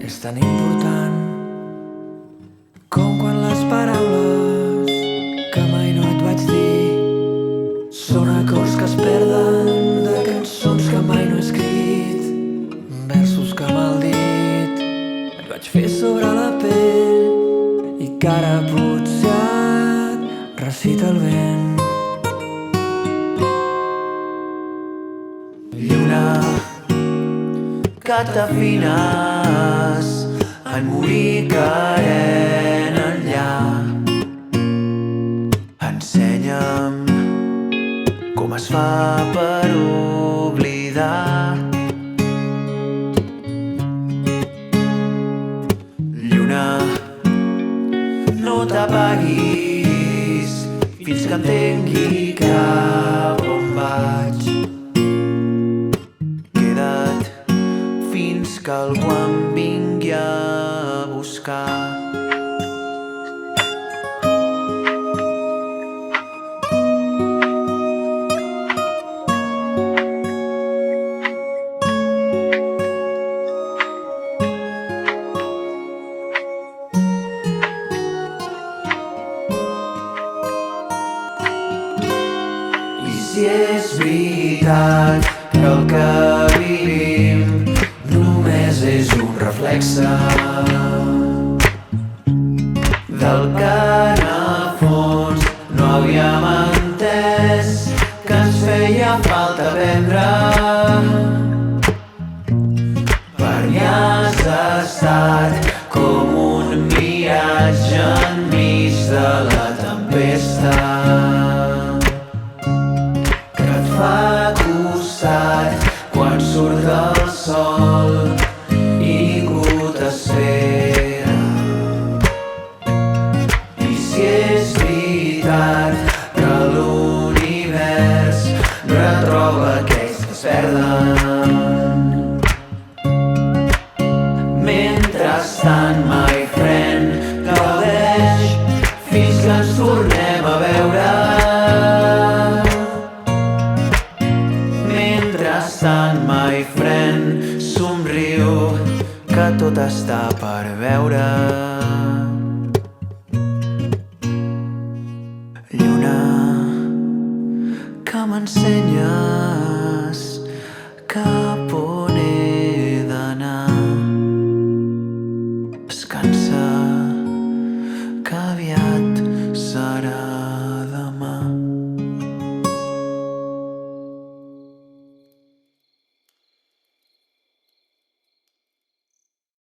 És tan important com quan les paraules que mai no et vaig dir són acords que es perden de cançons que mai no he escrit, versos que amb el dit et vaig fer sobre la pell i que ara potser et recita el vent. Lluna, que t'afines en morir querent enllà. Ensenya'm com es fa per oblidar. Lluna, no t'apaguis fins que entengui cap on vaig. Queda't fins que algú em vingui a buscar. I si és veritat que el que vivim només és un reflexe del que en el fons no havíem entès que ens feia falta aprendre. Per mi has estat com un miratge enmig de la tempesta que et fa costat quan surt el sol i ningú t'espera. I si és veritat que l'univers retroba aquells que es perden, mentrestant, my friend, gaudeix fins que ens tornem a veure. Mentrestant, my friend, somriu que tot està per veure. Lluna, que m'ensenyes